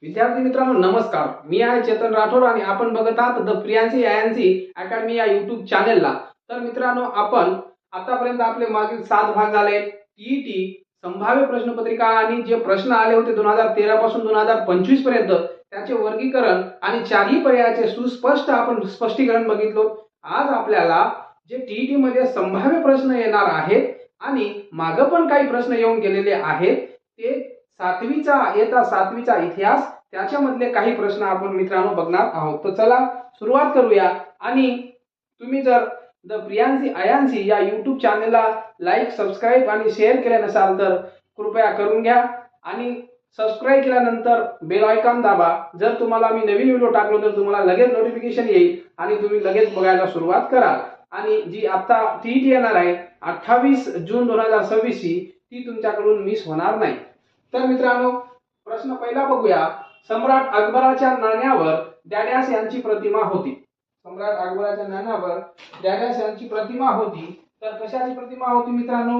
विद्यार्थी मित्रांनो नमस्कार. मी आहे चेतन राठोड आणि आपण बघत आहात द प्रियांसी आयएनसी अकॅडमी या YouTube चॅनेलला. तर मित्रांनो आपण आतापर्यंत आपले मागील 7 भाग झाले. टीईटी संभाव्य प्रश्नपत्रिका आणि जे प्रश्न आले होते 2013 पासून 2025 पर्यंत त्याचे वर्गीकरण आणि चारही पर्यायाचे सुस्पष्ट आपण स्पष्टीकरण बघितलो. आज आपल्याला जे टीईटी मध्ये संभाव्य प्रश्न येणार आहेत आणि मागे पण काही प्रश्न येऊन गेलेले आहेत ते इयत्ता सातवीचा इतिहास त्याच्यामधले काही प्रश्न आपण मित्रांनो बघणार आहोत. तर चला सुरुवात करूया. आणि तुम्ही जर द प्रियांसी आयांसी या YouTube चॅनलला लाईक, सबस्क्राईब आणि शेअर केले नसाल तर कृपया करून घ्या आणि सबस्क्राईब केल्यानंतर बेल आयकॉन दाबा. जर तुम्हाला मी नवीन व्हिडिओ टाकलो तर तुम्हाला लगेच नोटिफिकेशन येईल आणि तुम्ही लगेच बघायला सुरुवात कराल. आणि जी आता टीईटी येणार आहे 28 जून 2026 ती तुमच्याकडून मिस होणार नाही. तर मित्रांनो प्रश्न पहिला बघूया. सम्राट अकबराच्या नाण्यावर डॅडॅस यांची प्रतिमा होती. सम्राट अकबराच्या नाण्यावर डॅडॅस यांची प्रतिमा होती. तर कशाची प्रतिमा होती मित्रांनो?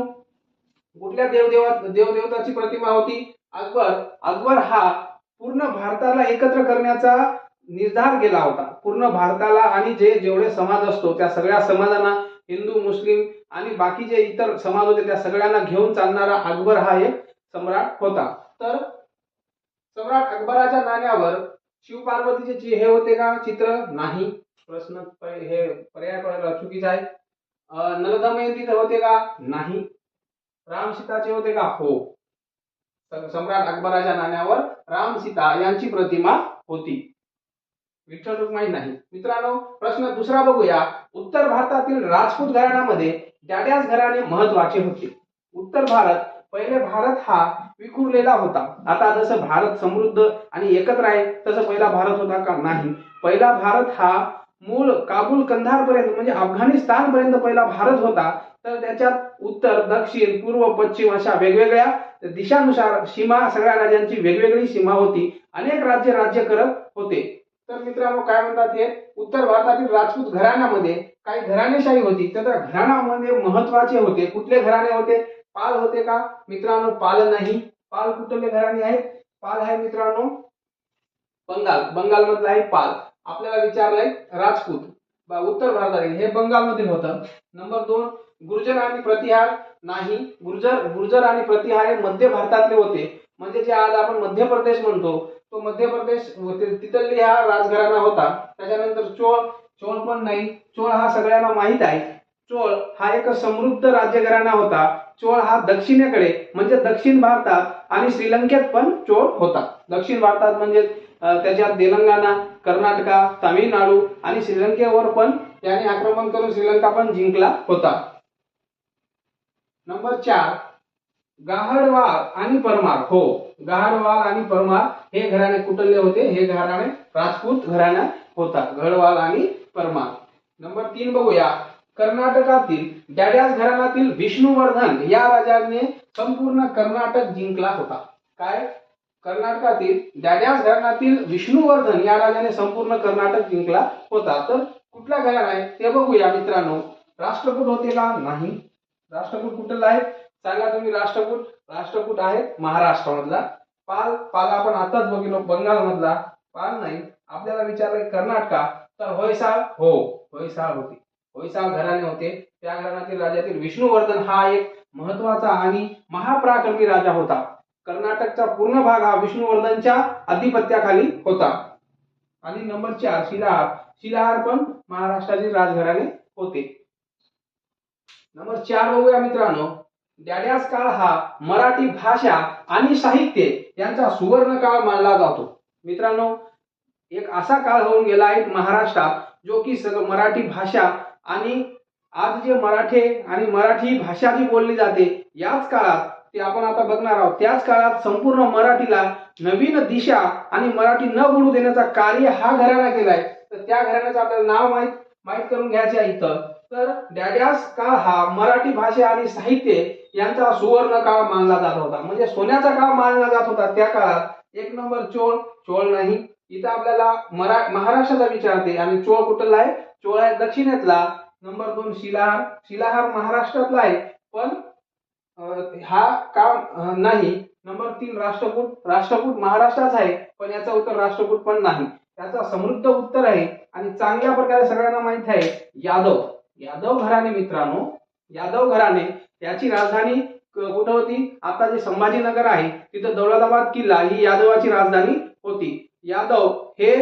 कुठल्या देवदेवताची प्रतिमा होती? अकबर हा पूर्ण भारताला एकत्र करण्याचा निर्धार केला होता. पूर्ण भारताला आणि जेवढे समाज असतो त्या सगळ्या समाजांना, हिंदू, मुस्लिम आणि बाकीचे इतर समाज होते त्या सगळ्यांना घेऊन चालणारा अकबर हा एक सम्राट होता. तर सम्राट अकबराच्या नाण्यावर शिव पार्वतीचे हे होते का चित्र? नाही. प्रश्न हे पर्याय चुकीचा आहे. नल दमयंती होते का? नाही. राम सीताचे होते का? हो. सम्राट अकबराच्या नाण्यावर राम सीता यांची प्रतिमा होती. विठ्ठल रुक्माई नाही. मित्रांनो प्रश्न दुसरा बघूया. उत्तर भारतातील राजपूत घराण्यामध्ये डॅडॅस घराणे महत्वाचे होते. उत्तर भारत पहिले भारत हा विखुरलेला होता. आता जसं भारत समृद्ध आणि एकत्र आहे तसं पहिला भारत होता का? नाही. पहिला भारत हा मूळ काबूल कंधार पर्यंत म्हणजे अफगाणिस्तान पर्यंत पहिला भारत होता. तर त्याच्यात उत्तर, दक्षिण, पूर्व, पश्चिम अशा वेगवेगळ्या दिशानुसार सीमा, सगळ्या राज्यांची वेगवेगळी सीमा होती. अनेक राज्य करत होते. तर मित्रांनो काय म्हणतात हे? उत्तर भारतातील राजपूत घराण्यामध्ये काही घराणेशाही होती. तर त्या घराण्यामध्ये महत्वाचे होते. कुठले घराणे होते? पाल होते का? मित्रांनो पाल नाही. पाल कुठले घराणे आहेत? पाल आहे मित्रांनो बंगाल मधला आहे पाल. आपल्याला विचारलंय राजपूत उत्तर भारतातील, हे बंगालमधील होतं. नंबर 2 गुर्जर आणि प्रतिहार नाही. गुर्जर आणि प्रतिहार हे मध्य भारतातले होते. म्हणजे जे आज आपण मध्य प्रदेश म्हणतो तो मध्य प्रदेश तिथली हा राजघराणा होता. त्याच्यानंतर चोळ पण नाही. चोळ हा सगळ्यांना माहित आहे. चोळ हा एक समृद्ध राज्यघराणा होता. चोळ हा दक्षिणेकडे म्हणजे दक्षिण भारतात आणि श्रीलंकेत पण चोळ होता. दक्षिण भारतात म्हणजे त्याच्यात तेलंगणा, कर्नाटका, तामिळनाडू आणि श्रीलंकेवर पण याने आक्रमण करून श्रीलंका पण जिंकला होता. नंबर 4 गाहडवाल आणि परमार. हो, गाहडवाल आणि परमार हे घराणे कुठले होते? हे घराणे राजपूत घराणा होता. गढवाल आणि परमार. नंबर 3 बघूया. कर्नाटकातील डॅडॅस घराण्यातील विष्णुवर्धन या राजाने संपूर्ण कर्नाटक जिंकला होता. काय? कर्नाटकातील डॅडॅस घराण्यातील विष्णुवर्धन या राजाने संपूर्ण कर्नाटक जिंकला होता. तर कुठला घराणा आहे ते बघूया मित्रांनो. राष्ट्रकूट होते का? नाही. राष्ट्रकूट कुठला आहे सांगा तुम्ही? राष्ट्रकूट आहे महाराष्ट्रामधला. पाल आपण आताच बघितलो बंगाल मधला. पाल नाही. आपल्याला विचारलंय कर्नाटका. तर होयसाळ. हो, होयसाळ होते. होयसाळ घराणे होते. त्या घराण्यातील राजातील विष्णुवर्धन हा एक महत्वाचा आणि महापराक्रमी राजा होता. कर्नाटकचा पूर्ण भाग हा विष्णुवर्धनच्या अधिपत्याखाली होता. आणि नंबर 4 शिलाहार पण महाराष्ट्रातील राजघराणे होते. नंबर 4 बघूया मित्रांनो. डॅडॅस काळ हा मराठी भाषा आणि साहित्य यांचा सुवर्ण काळ मानला जातो. मित्रांनो एक असा काळ होऊन गेला आहे महाराष्ट्रात जो की सगळं मराठी भाषा आणि आज जे मराठी भाषा जी बोलली जाते याच काळात ते आपण आता बघणार आहोत. त्याच काळात संपूर्ण मराठीला नवीन दिशा आणि मराठी न बुडू देण्याचा कार्य हा घराणा केलाय. तर त्या घराण्याचं आपल्याला नाव माहित करून घ्यायचे आहे इथं. तर डॅडॅस काळ हा मराठी भाषा आणि साहित्य यांचा सुवर्ण काळ मानला जात होता. म्हणजे सोन्याचा काळ मानला जात होता त्या काळात. 1 नंबर चोळ नाही. इथं आपल्याला महाराष्ट्राचा विचारते आणि चोळ कुठला आहे? चोळ आहे दक्षिणेतला. नंबर 2 शिलाहार महाराष्ट्रातला आहे पण हा काळ नाही. नंबर 3 राष्ट्रकूट. राष्ट्रकूट महाराष्ट्राचा आहे, पण याचं उत्तर राष्ट्रकूट पण नाही. त्याचा समृद्ध उत्तर आहे आणि चांगल्या प्रकारे सगळ्यांना माहित आहे यादव. यादव घराणे मित्रांनो, यादव घराणे याची राजधानी कुठं होती? आता जे संभाजीनगर आहे तिथं दौलताबाद किल्ला ही यादवाची राजधानी होती. यादव हे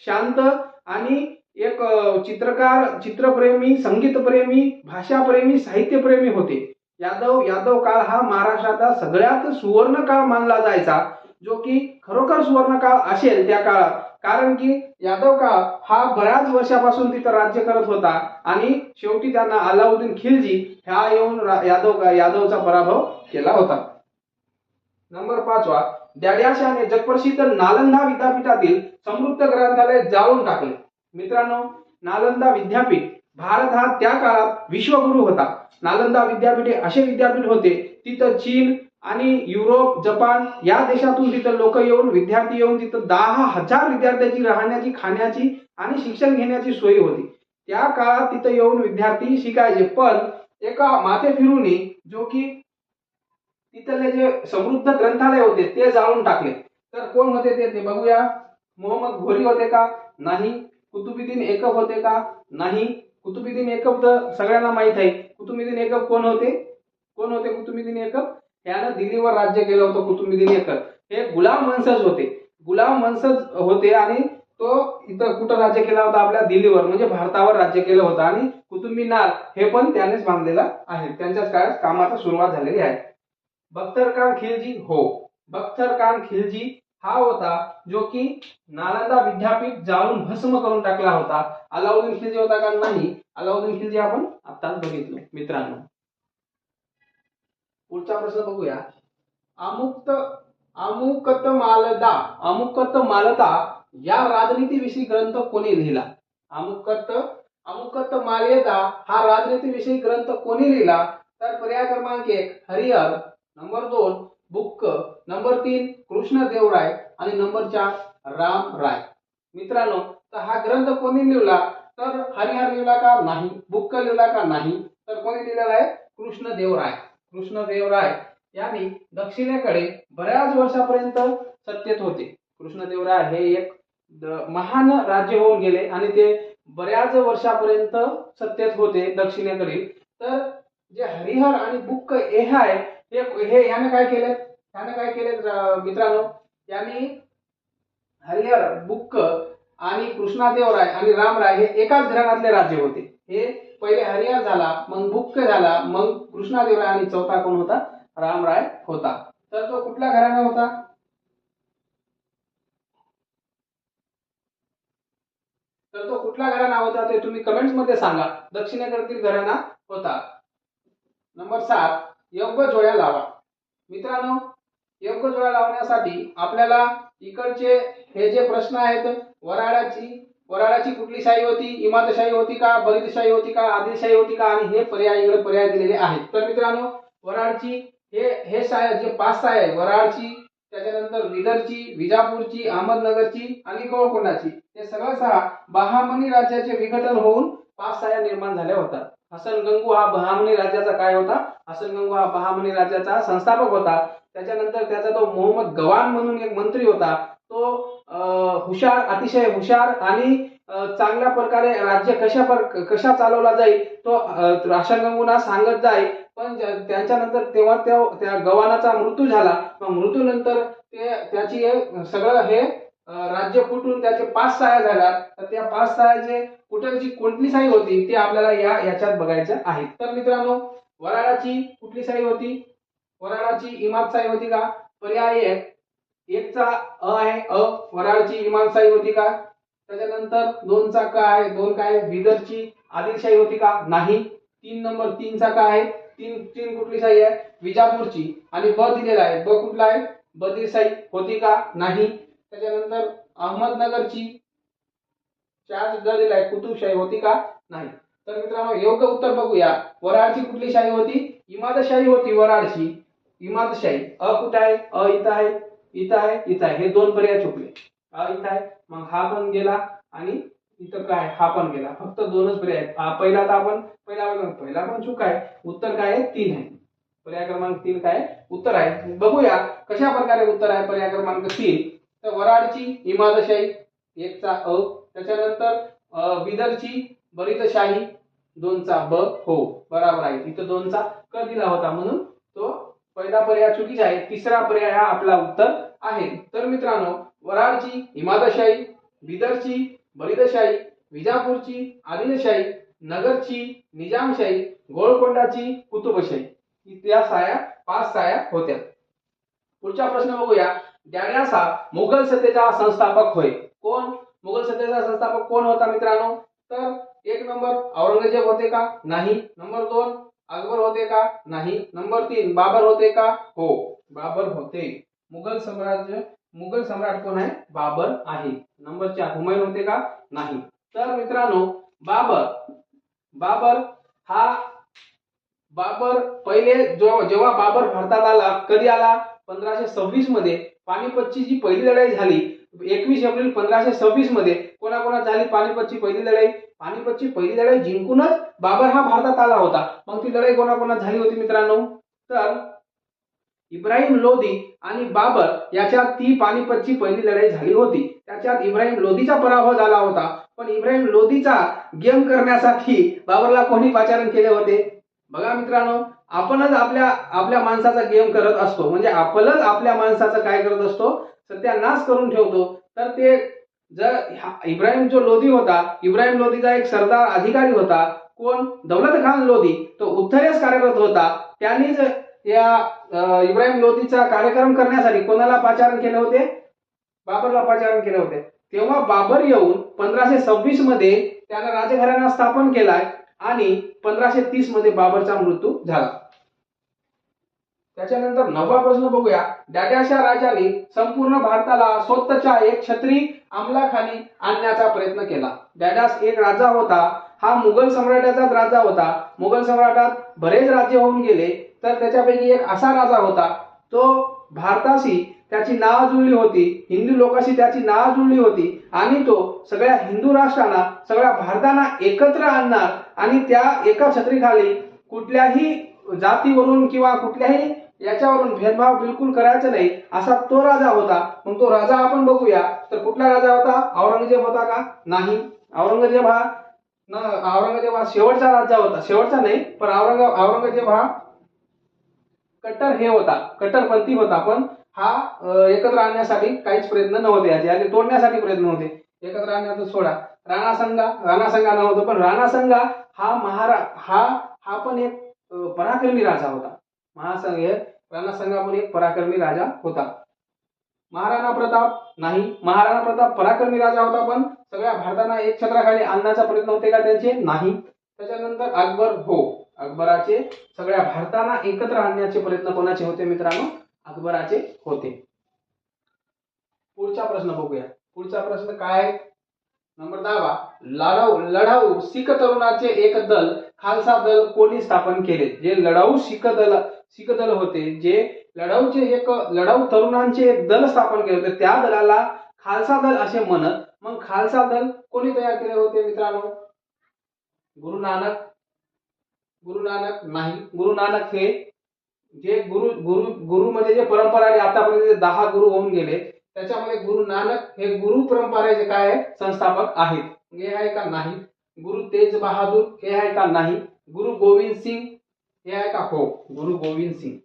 शांत आणि एक चित्रकार, चित्रप्रेमी, संगीतप्रेमी, भाषाप्रेमी, साहित्यप्रेमी होते. यादव काळ हा महाराष्ट्राचा सगळ्यात सुवर्ण काळ मानला जायचा, जो की खरोखर सुवर्ण काळ असेल त्या काळात, कारण की यादव काळ हा बऱ्याच वर्षापासून तिथं राज्य करत होता आणि शेवटी त्यांना अलाउद्दीन खिलजी ह्या येऊन यादवचा पराभव केला होता. नंबर 5 द्याड्याशाने जगप्रसिद्ध नालंदा विद्यापीठातील समृद्ध ग्रंथालय जाळून टाकले. मित्रांनो, नालंदा विद्यापीठ भारत हा त्या काळात विश्वगुरु होता. नालंदा विद्यापीठ असे विद्यापीठ होते तिथं चीन आणि युरोप, जपान या देशातून तिथं लोक येऊन, विद्यार्थी येऊन तिथं 10,000 विद्यार्थ्यांची राहण्याची, खाण्याची आणि शिक्षण घेण्याची सोय होती. त्या काळात तिथं येऊन विद्यार्थी शिकायचे, पण एका माथे फिरूनी जो की तिथले जे समृद्ध ग्रंथालय होते ते जाळून टाकले. तर कोण होते ते बघूया. मोहम्मद घोरी होते का? नाही. कुतुबुद्दीन ऐबक होते का? नाही. कुतुबुद्दीन ऐबक तर सगळ्यांना माहित आहे. कुतुबुद्दीन ऐबक कोण होते? कुतुबुद्दीन ऐबक? यानं दिल्लीवर राज्य केलं होतं. कुतुबुद्दीन ऐबक हे गुलाम वंशज होते. गुलाम वंशज होते आणि तो इथं कुठं राज्य केला होता? आपल्या दिल्लीवर, म्हणजे भारतावर राज्य केलं होतं. आणि कुतुब मिनार हे पण त्यानेच बांधलेलं आहे. त्यांच्याच काळात कामाला सुरुवात झालेली आहे. बख्तर खान खिलजी, हो, बख्तर खान खिलजी हा होता जो की नालंदा विद्यापीठ जाळून भस्म करून टाकला होता. अलाउद्दीन खिलजी होता का? नाही. अलाउद्दीन खिलजी आपण आताच बघितलं. मित्रांनो, पुढचा प्रश्न बघूया. अमुकत मालदा या राजनीतीविषयी ग्रंथ कोणी लिहिला? अमुकत मालदा हा राजनीतीविषयी ग्रंथ कोणी लिहिला? तर पर्याय क्रमांक 1 Harihar, number 2 book, number 3 Krishnadevaraya आणि नंबर 4 रामराय. मित्रांनो, तर हा ग्रंथ कोणी लिहिला? तर हरिहर लिहिला का? नाही. बुक्क लिहिला का? नाही. तर कोणी लिहिलेला आहे? कृष्णदेवराय. कृष्णदेवराय यांनी दक्षिणेकडे बऱ्याच वर्षापर्यंत सत्तेत होते. कृष्णदेवराय हे एक महान राज्य होऊन गेले आणि ते बऱ्याच वर्षापर्यंत सत्तेत होते दक्षिणेकडे. तर जे हरिहर आणि बुक्क हे आहे हे याने काय केले? मित्रांनो, यांनी हरिहर, बुक्क आणि कृष्णदेवराय आणि रामराय हे एकाच घराण्यातले राज्य होते. हे पहिले हरिहर झाला, मग बुक्क झाला, मग कृष्णदेवराय आणि चौथा कोण होता? रामराय होता. तर तो कुठला घराणा होता? तर तो कुठला घराणा होता ते तुम्ही कमेंट्स मध्ये सांगा. दक्षिणेकडील घराणा होता. नंबर 7 योग्य जोड्या लावा. मित्रांनो, योग्य जोड्या लावण्यासाठी आपल्याला इकडचे हे जे प्रश्न आहेत, वराडाची कुठली शाही होती? इमादशाही होती का? बरीदशाही होती का? आदिलशाही होती का? आणि हे पर्याय दिलेले आहेत. तर मित्रांनो, वराडची हे शाही जे 5 शाही आहे, वराडची, त्याच्यानंतर विदरची, विजापूरची, अहमदनगरची आणि गोळकोंडाची, हे सगळं 6 बहामनी राज्याचे विघटन होऊन 5 शाह्या निर्माण झाल्या होत्या. हसन गंगू हा बहामनी राज्याचा काय होता? हसन गंगू हा बहामनी राज्याचा संस्थापक होता. त्याच्यानंतर त्याचा तो मोहम्मद गवान म्हणून एक मंत्री होता. तो अतिशय हुशार आणि चांगल्या प्रकारे राज्य कशा चालवला जाईल तो हसन गंगूंना सांगत जाई. पण त्यांच्यानंतर तेव्हा त्या गवानाचा मृत्यू झाला. मग मृत्यूनंतर त्याची सगळं हे राज्य फुटून त्याचे 5 शाह्या झाल्या. तर त्या 5 शाह्याचे कुठलची कोणती शाही होती ते आपल्याला याच्यात बघायचं आहे. तर मित्रांनो, वराडाची कुठली शाही होती? वराडाची इमादशाही होती का? पर्याय 1 चा अ आहे, वराडची इमादशाही होती का? त्याच्यानंतर 2 चा काय आहे? 2 काय? विदरची आदिलशाही होती का? नाही. 3 नंबर 3 चा काय आहे? 3 कुठली शाही आहे? विजापूरची. आणि ब दिलेला आहे, ब कुठला आहे? बदिरशाही होती का? नाही. त्याच्यानंतर अहमदनगरची 4 ग दिला आहे, कुतुबशाही होती का? नाही. तर मित्रांनो, योग्य उत्तर बघूया. वराडची कुठली शाही होती? इमादशाही होती वराडची. इमादशाही. अ कुठे आहे? अ इथं आहे, इथं आहे, इथं आहे. हे 2 पर्याय चुकले. अ इथं आहे, मग हा पण गेला आणि इथं काय? हा पण गेला. फक्त 2च पर्याय आहेत. पहिला पण चूक आहे. उत्तर काय आहे? 3 आहे. पर्याय क्रमांक 3 काय उत्तर आहे. बघूया कशा प्रकारे उत्तर आहे पर्याय क्रमांक 3. तर वराडची इमादशाही 1 चा अ, त्याच्यानंतर बिदरची बरीदशाही 2 चा ब हो बरोबर आहे. इथं 2 चा क दिला होता म्हणून तो पहिला पर्याय चुकीचा आहे. तिसरा पर्याय हा आपला उत्तर आहे. तर मित्रांनो वराडची इमादशाही, बिदरची बरीदशाही, विजापूरची आदिलशाही, नगरची निजामशाही, गोळकोंडाची कुतुबशाही. त्या 5 साया होत्या. पुढचा प्रश्न बघूया. डॅड्यास हा मुघल सत्तेचा संस्थापक होय. कोण मुघल सत्तेचा संस्थापक कोण होता मित्रांनो? तर 1 नंबर औरंगजेब होते का? नाही. नंबर 2 अकबर होते का? नाही. नंबर 3 बाबर होते का? हो बाबर होते. मुघल सम्राट कोण आहे? बाबर आहे. नंबर 4 हुमायून होते का? नाही. तर मित्रांनो बाबर पहिले जेव्हा बाबर भारतात आला कधी आला? 1526 मध्ये. पानिपतची जी पहिली लढाई झाली 21 एप्रिल 1526 मध्ये कोणाकोणात झाली पानिपतची पहिली लढाई? पानिपतची पहिली लढाई जिंकूनच बाबर हा भारतात आला होता. मग ती लढाई कोणाकोणात झाली होती मित्रांनो? तर इब्राहिम लोधी आणि बाबर याच्यात ती पानिपतची पहिली लढाई झाली होती. त्याच्यात इब्राहिम लोधीचा पराभव झाला होता. पण इब्राहिम लोधीचा गेम करण्यासाठी बाबरला कोणी पाचारण केले होते? बघा मित्रांनो आपणच आपल्या माणसाचा गेम करत असतो. म्हणजे आपणच आपल्या माणसाचं काय करत असतो? सत्यानाश करून ठेवतो. तर ते जर इब्राहिम जो लोधी होता, इब्राहिम लोधीचा एक सरदार अधिकारी होता. कोण? दौलत खान लोधी. तो उत्तरेस कार्यरत होता. त्यांनीच या इब्राहिम लोधीचा कार्यक्रम करण्यासाठी कोणाला पाचारण केले होते? बाबरला पाचारण केले होते. तेव्हा बाबर येऊन 1526 मध्ये त्यानं राजघराणा स्थापन केलाय आणि 1530 मध्ये बाबरचा मृत्यू झाला. त्याच्यानंतर 9वा प्रश्न बघूया. डॅड्याशा राजाने संपूर्ण भारताला स्वतःच्या एक छत्री अंमलाखाली आणण्याचा प्रयत्न केला. डॅड्यास एक राजा होता. हा मुघल सम्राटाचाच राजा होता. मुघल सम्राटात बरेच राज्य होऊन गेले. तर त्याच्यापैकी एक असा राजा होता तो भारताशी त्याची नाळ जुळली होती. हिंदू लोकांशी त्याची नाळ जुळली होती आणि तो सगळ्या हिंदू राष्ट्रांना सगळ्या भारतांना एकत्र आणणार आणि त्या एका छत्रीखाली कुठल्याही जातीवरून किंवा कुठल्याही याच्यावरून भेदभाव बिलकुल करायचा नाही असा तो राजा होता. मग तो राजा आपण बघूया. तर कुठला राजा होता? औरंगजेब होता का? नाही. औरंगजेब हा शेवटचा राजा होता. शेवटचा नाही पण औरंगजेब हा कट्टरपंथी होता. पण हा एकत्र आणण्यासाठी काहीच प्रयत्न नव्हते. याचे तोडण्यासाठी प्रयत्न होते. एकत्र आणण्याचं सोडा. राणासंगा नव्हतं पण राणासंगा हा पण एक पराक्रमी राजा होता. राणासंगा पण एक पराक्रमी राजा होता. महाराणा प्रताप नाही. महाराणा प्रताप पराक्रमी राजा होता पण सगळ्या भारतांना एक छत्राखाली आणण्याचा प्रयत्न होते का त्याचे? नाही. त्याच्यानंतर अकबर हो अकबराचे सगळ्या भारतांना एकत्र आणण्याचे प्रयत्न कोणाचे होते मित्रांनो? अकबराचे होते. पुढचा प्रश्न बघूया. पुढचा प्रश्न काय आहे? नंबर 10 लढाऊ शीख तरुणाचे एक दल खालसा दल कोणी स्थापन केले? जे लढाऊ शीख दल होते, जे लढाऊ तरुणांचे एक दल स्थापन केले होते त्या दलाला खालसा दल असे म्हणत. मग खालसा दल कोणी तयार केले होते मित्रांनो? गुरु नानक नाही. गुरु नानक हे जे गुरु म्हणजे जे परंपराने आतापर्यंत 10 गुरु होऊन गेले त्याच्यामध्ये गुरु नानक हे गुरु परंपरेचे काय आहे? संस्थापक आहेत. हे आहे का? नाही. गुरु तेज बहादूर हे आहे का? नाही. गुरु गोविंद सिंग हे आहे का? हो गुरु गोविंद सिंग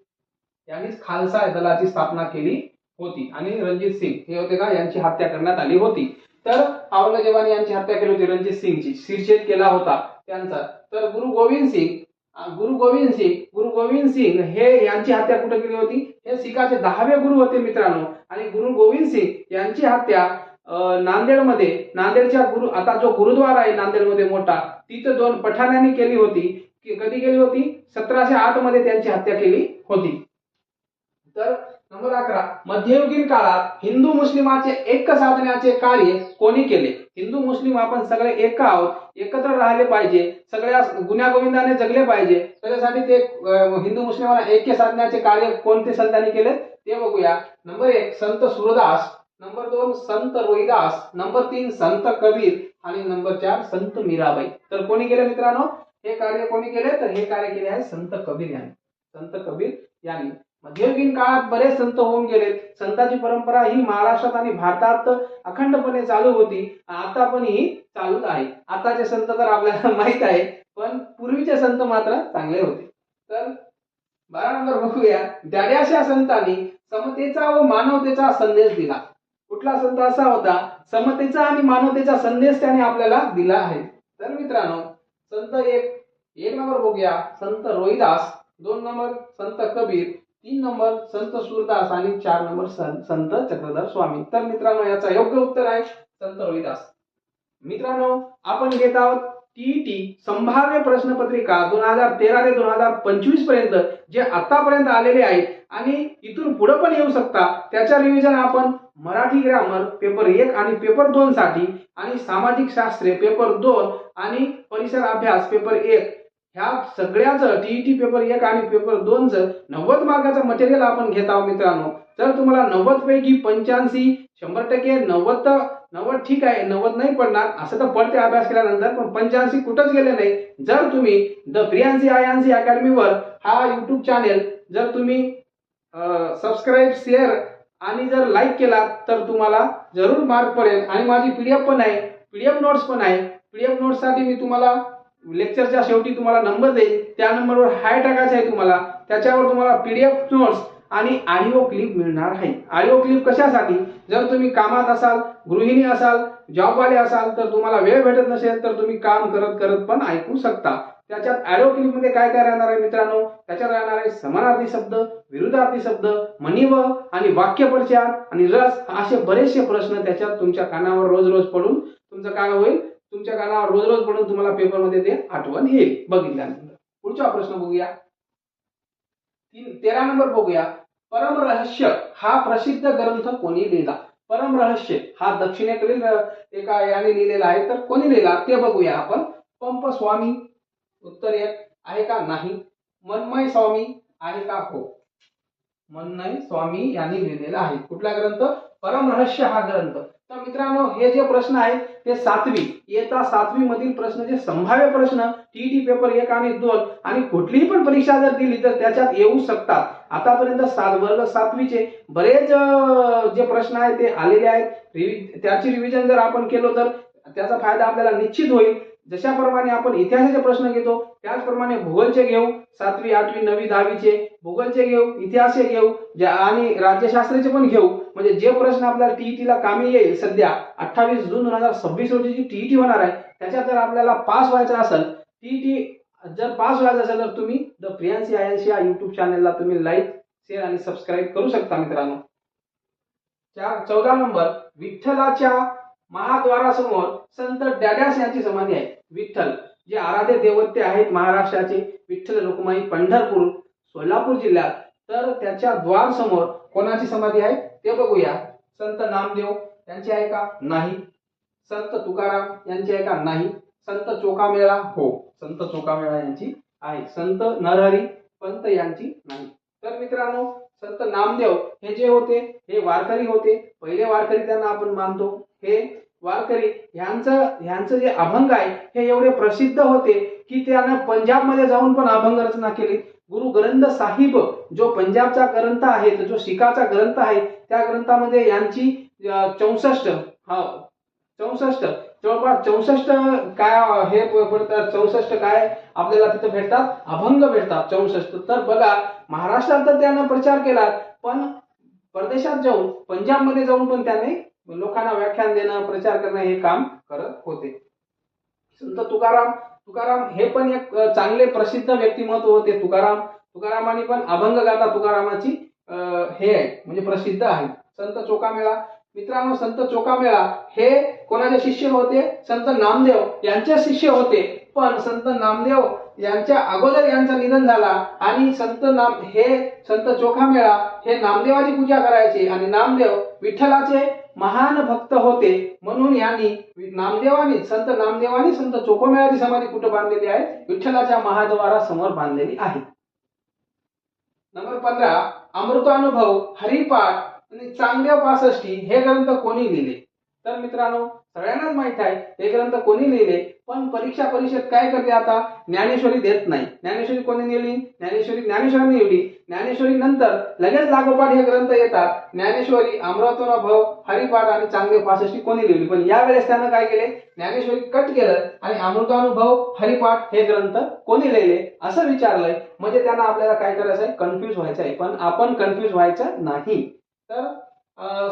यांनीच खालसा दलाची स्थापना केली होती. आणि रणजित सिंग हे होते का? यांची हत्या करण्यात आली होती. तर औरंगजेबाने यांची हत्या केली होती रणजित सिंगची. शिरछेद केला होता त्यांचा. तर गुरु गोविंद सिंग हे यांची हत्या कुठे केली होती? हे सिखाचे 10वे गुरु होते मित्रांनो. आणि गुरु गोविंद सिंग यांची हत्या नांदेडच्या आता जो गुरुद्वारा आहे नांदेडमध्ये मोठा तिथं 2 पठाणांनी केली होती. कधी केली होती? 1708 मध्ये त्यांची हत्या केली होती. तर नंबर 11 मध्ययुगीन काळात हिंदू मुस्लिमांचे ऐक्य साधण्याचे कार्य कोणी केले? हिंदू मुस्लिम आपण सगळे एक आहोत. एकत्र राहिले पाहिजे. सगळ्या गुण्यागोविंदाने जगले पाहिजे. त्याच्यासाठी ते हिंदू मुस्लिमांना ऐक्य साधण्याचे कार्य कोणते संतांनी केले ते बघूया. नंबर 1 संत सूरदास, नंबर 2 संत रोहिदास, नंबर 3 संत कबीर आणि नंबर 4 संत मीराबाई. तर कोणी केले मित्रांनो हे कार्य? कोणी केले? तर हे कार्य केले आहे संत कबीर यांनी. संत कबीर यांनी. मध्ययुगीन काळात बरेच संत होऊन गेलेत. संतांची परंपरा ही महाराष्ट्रात आणि भारतात अखंडपणे चालू होती, आता पण ही चालूच आहे. आताचे संत तर आपल्याला माहित आहे, पण पूर्वीचे संत मात्र चांगले होते. तर 12 नंबर बघूया. द्याड्याशा संतांनी समतेचा व मानवतेचा संदेश दिला. कुठला संत असा होता, समतेचा आणि मानवतेचा संदेश त्याने आपल्याला दिला आहे. तर मित्रांनो, संत एक नंबर बघूया संत रोहिदास, 2 नंबर संत कबीर, 3 नंबर संत सूरदास आणि 4 नंबर संत चक्रधर स्वामी. तर मित्रांनो, याचा योग्य उत्तर आहे संत रोहिदास. मित्रांनो, आपण घेत आहोत टीईटी संभाव्य प्रश्नपत्रिका 2013 ते 2025 पर्यंत जे आतापर्यंत आलेले आहेत आणि इथून पुढे पण येऊ शकतात, त्याच्या रिव्हिजन आपण मराठी ग्रामर पेपर 1 आणि पेपर 2 साठी आणि सामाजिक शास्त्रे पेपर 2 आणि परिसर अभ्यास पेपर 1 ह्या सगळ्याचं टीईटी पेपर 1 आणि पेपर 2 चं 90 मार्काचं मटेरियल आपण घेत आहोत. मित्रांनो, जर तुम्हाला 90 पैकी 85 100% 90 ठीक आहे, 90 नाही पडणार असं तर पडते अभ्यास केल्यानंतर, पण 85 कुठंच गेले नाही. जर तुम्ही द प्रियांसी आयांसी अकॅडमीवर हा युट्यूब चॅनेल जर तुम्ही सबस्क्राईब, शेअर आणि जर लाईक केला तर तुम्हाला जरूर मार्क पडेल. आणि माझी पीडीएफ पण आहे, पीडीएफ नोट्स पण आहे. पीडीएफ नोट्स साठी मी तुम्हाला लेक्चरच्या शेवटी तुम्हाला नंबर देईल, त्या नंबरवर हाय टाकायचा आहे तुम्हाला. त्याच्यावर तुम्हाला पीडीएफ नोट्स आणि ऑडिओ क्लिप मिळणार आहे. ऑडिओ क्लिप कशासाठी, जर तुम्ही कामात असाल, गृहिणी असाल, जॉबवाले असाल, तर तुम्हाला वेळ भेटत नसेल तर तुम्ही काम करत करत पण ऐकू शकता. त्याच्यात ऑडिओ क्लिप मध्ये काय काय राहणार आहे मित्रांनो, त्याच्यात राहणार आहे समानार्थी शब्द, विरुद्धार्थी शब्द, मनीव आणि वाक्यप्रचार आणि रस, असे बरेचसे प्रश्न त्याच्यात तुमच्या कानावर रोज रोज पडून तुमचं काय होईल, तुमच्या कानावर रोज रोज पडून तुम्हाला पेपर मध्ये ते आठवण येईल बघितल्यानंतर. पुढचा प्रश्न बघूया. 13 नंबर बघूया. परमरहस्य हा प्रसिद्ध ग्रंथ कोणी लिहिला? परमरहस्य हा दक्षिणेकडील एका याने लिहिलेला आहे, तर कोणी लिहिला ते बघूया आपण. पंप स्वामी उत्तर 1 आहे का? नाही. मनमय स्वामी आहे का? हो, मनमय स्वामी यांनी लिहिलेला आहे. कुठला ग्रंथ? परमरहस्य हा ग्रंथ. तर मित्रांनो, हे जे प्रश्न आहेत ते 7वी इयत्ता 7वी मधील प्रश्न, जे संभाव्य प्रश्न टीईटी पेपर 1 आणि 2 आणि कुठलीही पण परीक्षा जर दिली तर त्याच्यात येऊ शकतात. आतापर्यंत वर्ग 7वीचे बरेच जे प्रश्न आहेत ते आलेले आहेत. त्याची रिव्हिजन जर आपण केलो तर त्याचा फायदा आपल्याला निश्चित होईल. जशाप्रमाणे आपण इतिहासाचे प्रश्न घेतो त्याचप्रमाणे भूगोलचे घेऊ, 7वी 8वी 9वी 10वीचे भूगोलचे घेऊ, इतिहासचे घेऊ आणि राज्यशास्त्राचे पण घेऊ. म्हणजे जे प्रश्न आपल्याला टीईटीला कामी येईल. सध्या 28 जून 2026 रोजी जी टीईटी होणार आहे त्याच्यात जर आपल्याला पास व्हायचं असेल, टीईटी जर पास व्हायचं असेल तर तुम्ही द प्रियांसी आयांसी या युट्यूब चॅनलला तुम्ही लाईक, शेअर आणि सबस्क्राईब करू शकता. मित्रांनो, 14 नंबर. विठ्ठलाच्या महाद्वारासमोर संत द्याड्यास यांची समाधी आहे. विठ्ठल जे आराध्य दैवते आहेत महाराष्ट्राचे, विठ्ठल रुक्माई, पंढरपूर, सोलापूर जिल्ह्यात, तर त्याच्या द्वार समोर कोणाची समाधी आहे ते बघूया. संत नामदेव यांची आहे का? नाही. संत तुकाराम यांची आहे का? नाही. संत चोखामेळा? हो, संत चोखामेळा यांची आहे. संत नरहरी पंत यांची नाही. तर मित्रांनो, संत नामदेव हे जे होते हे वारकरी होते, पहिले वारकरी त्यांना आपण मानतो. हे वारकरी ह्यांचं जे अभंग आहे हे एवढे प्रसिद्ध होते की त्यानं पंजाब मध्ये जाऊन पण अभंग रचना केली. गुरु ग्रंथ साहिब जो पंजाबचा ग्रंथ आहे, जो शिखाचा ग्रंथ आहे, त्या ग्रंथामध्ये यांची 64 जवळपास 64 काय हे पडतात, 64 काय आपल्याला तिथे भेटतात, अभंग भेटतात 64. तर बघा, महाराष्ट्रात तर त्यानं प्रचार केला, पण परदेशात जाऊन पंजाबमध्ये जाऊन पण त्याने लोकांना व्याख्यान देणं, प्रचार करणं हे काम करत होते. संत तुकाराम हे पण एक चांगले प्रसिद्ध व्यक्तिमत्व होते. तुकारामांनी पण अभंग गाथा तुकारामाची हे आहे म्हणजे प्रसिद्ध आहे. संत चोखामेळा, मित्रांनो, संत चोखामेळा हे कोणाचे शिष्य होते? संत नामदेव यांचे शिष्य होते. पण संत नामदेव यांच्या अगोदर यांचं निधन झाला आणि संत चोखामेळा हे नामदेवाची पूजा करायचे आणि नामदेव विठ्ठलाचे महान भक्त होते, म्हणून संत नामदेवानी संत चोखामेळाची समाधी कुठे बांधलेली आहे? विठ्ठलाच्या महाद्वारासमोर बांधलेली आहे. नंबर 15. अमृतानुभव, हरिपाठ आणि चांगदेव 65 हे ग्रंथ कोणी लिहिले? तर मित्रांनो सगळ्यांनाच माहित आहे हे ग्रंथ कोणी लिहिले, पण परीक्षा परिषद काय करते आता, ज्ञानेश्वरी देत नाही. ज्ञानेश्वरी कोणी लिहिली, ज्ञानेश्वरांनी लिहिली. ज्ञानेश्वरी नंतर लगेच लागोपाठ हे ग्रंथ येतात, ज्ञानेश्वरी, अमृतानुभव, हरिपाठ आणि चांगले पासष्टी कोणी लिहिली. पण यावेळेस त्यानं काय केले, ज्ञानेश्वरी कट केलं आणि अमृतानुभव, हरिपाठ हे ग्रंथ कोणी लिहिले असं विचारलंय. म्हणजे त्यांना आपल्याला काय करायचं आहे, कन्फ्यूज व्हायचं आहे. पण आपण कन्फ्यूज व्हायचं नाही. तर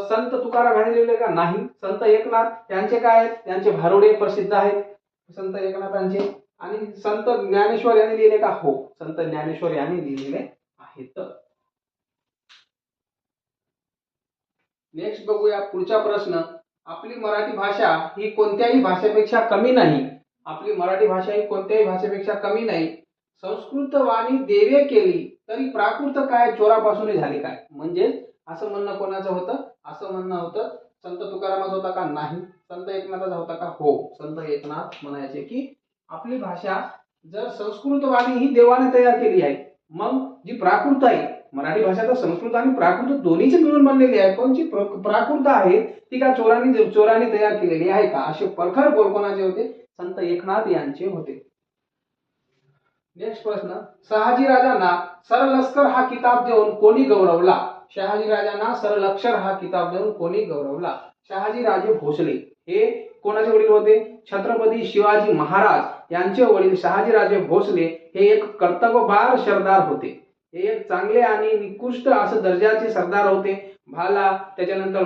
संत तुकाराम यांनी लिहिले का, नाही. संत एकनाथ यांचे काय आहेत, त्यांचे भारुडे प्रसिद्ध आहेत संत एकनाथांचे. आणि संत ज्ञानेश्वर यांनी लिहिले का, हो, संत ज्ञानेश्वर यांनी लिहिलेले आहेत. नेक्स्ट बघूया पुढचा प्रश्न. आपली मराठी भाषा ही कोणत्याही भाषेपेक्षा कमी नाही. आपली मराठी भाषा ही कोणत्याही भाषेपेक्षा कमी नाही. संस्कृत वाणी देवे केली तरी प्राकृत काय चोरापासून झाली काय. म्हणजे असं म्हणणं कोणाचं होतं, असं म्हणणं होतं संत तुकारामाचं होता का, नाही. संत एकनाथाचा होता का, हो, संत एकनाथ म्हणायचे की आपली भाषा जर संस्कृत वाणी ही देवाने तयार केली आहे, मग जी प्राकृत आहे, मराठी भाषा तर संस्कृत आणि प्राकृत दोन्हीची मिळून बनलेली आहे, पण जी प्राकृत आहे ती का चोरांनी तयार केलेली आहे का, असे परखड बोल कोणाचे होते, संत एकनाथ यांचे होते. नेक्स्ट प्रश्न. शहाजी राजांना सरलष्कर हा किताब देऊन कोणी गौरवला. शहाजी राजांना सरलक्षर हा किताब देऊन कोणी गौरवला. शहाजी राजे भोसले हे कोणाचे वडील होते, छत्रपती शिवाजी महाराज यांचे वडील शहाजी राजे भोसले हे एक कर्तव्यभार सरदार होते. हे एक चांगले आणि निकृष्ट असं दर्जाचे सरदार होते. भाला, त्याच्यानंतर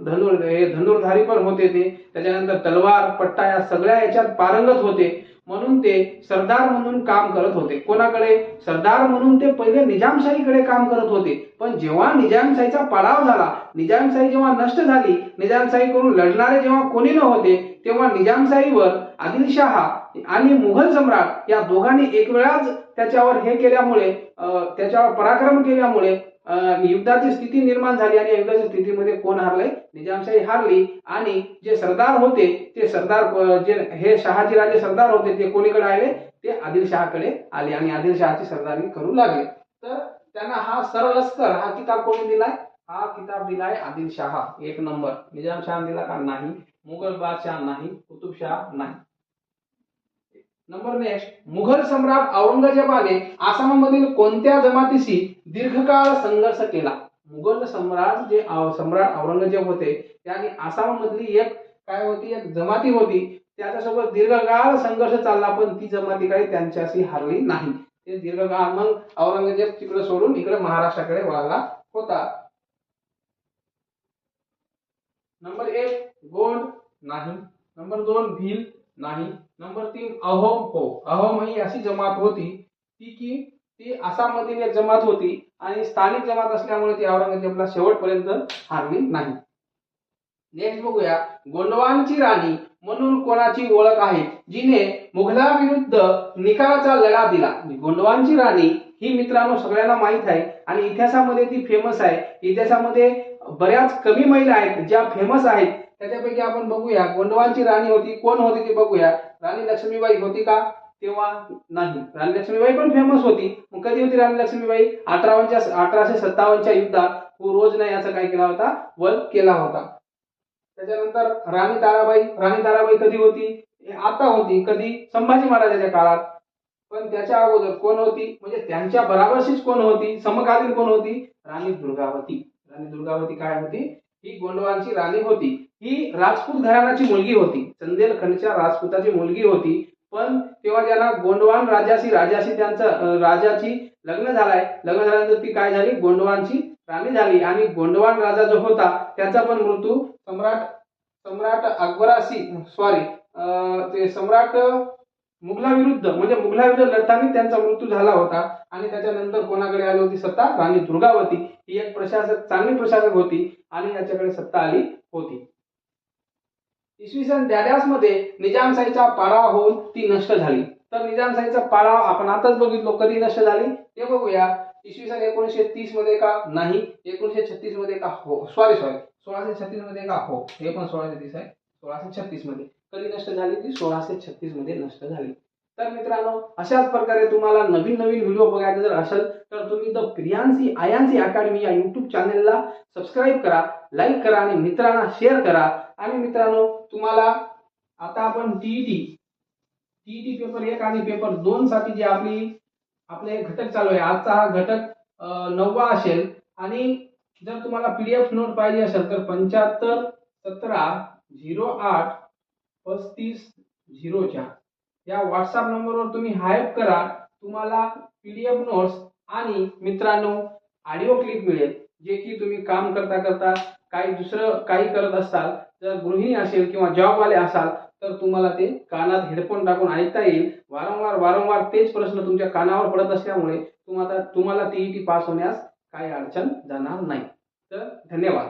धनुर्धारी पण होते ते, त्याच्यानंतर तलवार, पट्टा या सगळ्या याच्यात पारंगत होते. म्हणून ते सरदार म्हणून काम करत होते. कोणाकडे, सरदार म्हणून ते पहिले निजामशाहीकडे काम करत होते. पण जेव्हा निजामशाहीचा पाडाव झाला, निजामशाही जेव्हा नष्ट झाली, निजामशाही करून लढणारे जेव्हा कोणी न होते, तेव्हा निजामशाहीवर आदिलशहा आणि मुघल सम्राट या दोघांनी एक वेळाच त्याच्यावर हे केल्यामुळे, त्याच्यावर पराक्रम केल्यामुळे युद्धाची स्थिती निर्माण झाली. आणि युद्धाच्या स्थितीमध्ये कोण हारले, निजामशाही हारली. आणि जे सरदार होते ते सरदार, जे हे शहाजीराजे सरदार होते ते कोणीकडे आले, ते आदिलशहाकडे आले आणि आदिलशहाची सरदारी करू लागले. तर त्यांना हा सरलष्कर हा किताब कोणी दिलाय, हा किताब दिलाय आदिलशहा. एक नंबर. निजामशहा दिला का, नाही. मुघल बादशाह नाही. कुतुबशाह नाही. Number next. मुघल सम्राट औरंगजेबाने आसाममधील कोणत्या जमातीशी दीर्घकाळ संघर्ष केला. मुघल सम्राट जे सम्राट औरंगजेब होते त्यांनी आसाममधली एक काय होती, एक जमाती होती, त्याच्यासोबत दीर्घकाळ संघर्ष चालला, पण ती जमाती काही त्यांच्याशी हारली नाही. ते दीर्घकाळ मग औरंगजेब तिकडे सोडून इकडे महाराष्ट्राकडे वळाला होता. नंबर 1 गोंड नाही. नंबर 2 भील नाही. नंबर 3 अहोम, हो, अहोम ही अशी जमात होती ती आसाममधील एक जमात होती आणि स्थानिक जमात असल्यामुळे ती औरंगजेबला शेवटपर्यंत हारली नाही. नेक्स्ट बघूया. गोंडवानची राणी म्हणून कोणाची ओळख आहे जिने मुघलाविरुद्ध निकालाचा लढा दिला. गोंडवानची राणी ही मित्रांनो सगळ्यांना माहित आहे आणि इतिहासामध्ये ती फेमस आहे. इतिहासामध्ये बऱ्याच कमी महिला आहेत ज्या फेमस आहेत. त्याच्यापैकी आपण बघूया गोंडवानची राणी होती, कोण होती ते बघूया. राणी लक्ष्मीबाई होती का, तेव्हा नाही. राणी लक्ष्मीबाई पण फेमस होती. मग कधी होती राणी लक्ष्मीबाई, 1857च्या युद्धात रोजने याचा काय केला होता, वध केला होता. त्याच्यानंतर राणी ताराबाई कधी होती, आता होती. कधी, संभाजी महाराजांच्या काळात. पण त्याच्या अगोदर कोण होती, म्हणजे त्यांच्या बराबरशीच कोण होती, समकालीन कोण होती, राणी दुर्गावती. राणी दुर्गावती काय होती, ही गोंडवानची राणी होती. ही राजपूत घराण्याची मुलगी होती, चंदेलखंडच्या राजपुताची मुलगी होती. पण तेव्हा ज्यांना गोंडवान राजाशी राजाची लग्न झाल्यानंतर ती काय झाली, गोंडवानची राणी झाली. आणि गोंडवान राजा जो होता त्याचा पण मृत्यू सम्राट अकबराशी ते सम्राट मुघलाविरुद्ध लढताना त्यांचा मृत्यू झाला होता. आणि त्याच्यानंतर कोणाकडे आली होती सत्ता, राणी दुर्गावती. ही एक चांगली प्रशासक होती आणि याच्याकडे सत्ता आली होती. इसवी सन 82 मध्ये निजामशाहीचा पाडाव होऊन ती नष्ट झाली. तर निजामशाहीचा पाडाव आपण आताच बघितलो, कधी नष्ट झाली ते बघूया. इसवी सन 1930 मध्ये का, नाही. 1936 मध्ये का, हो. 1636 मध्ये का, हो. हे पण 1630 आहे. 1636 मध्ये. कधी नष्ट झाली ती, 1636 मध्ये नष्ट झाली. तर मित्रांनो, अशाच प्रकारे तुम्हाला नवीन नवीन व्हिडिओ बघायचे जर असेल तर तुम्ही द प्रियांसी आयांसी अकॅडमी या YouTube चॅनलला सबस्क्राईब करा, लाईक करा आणि मित्रांना शेअर करा. आणि मित्रांनो, तुम्हाला आता आपण टीईटी पेपर 1 आणि पेपर 2 साठी जे आपले घटक चालू आहे, आजचा हा घटक 9वा असेल. आणि जर तुम्हाला पीडीएफ नोट पाहिजे असेल तर 75 17 08 35 04 या व्हॉट्सअप नंबरवर तुम्ही हायप करा. तुम्हाला पीडीएफ नोट्स आणि मित्रांनो ऑडिओ क्लिप मिळेल, जे की तुम्ही काम करता करता दुसरं काही करत असाल, जर गृहिणी असेल किंवा जॉबवाले असाल तर तुम्हाला ते कानात हेडफोन टाकून ऐकता येईल. वारंवार तेच प्रश्न तुमच्या कानावर पडत असल्यामुळे तुम्हाला टीईटी पास होण्यास काही अडचण जाणार नाही. तर धन्यवाद.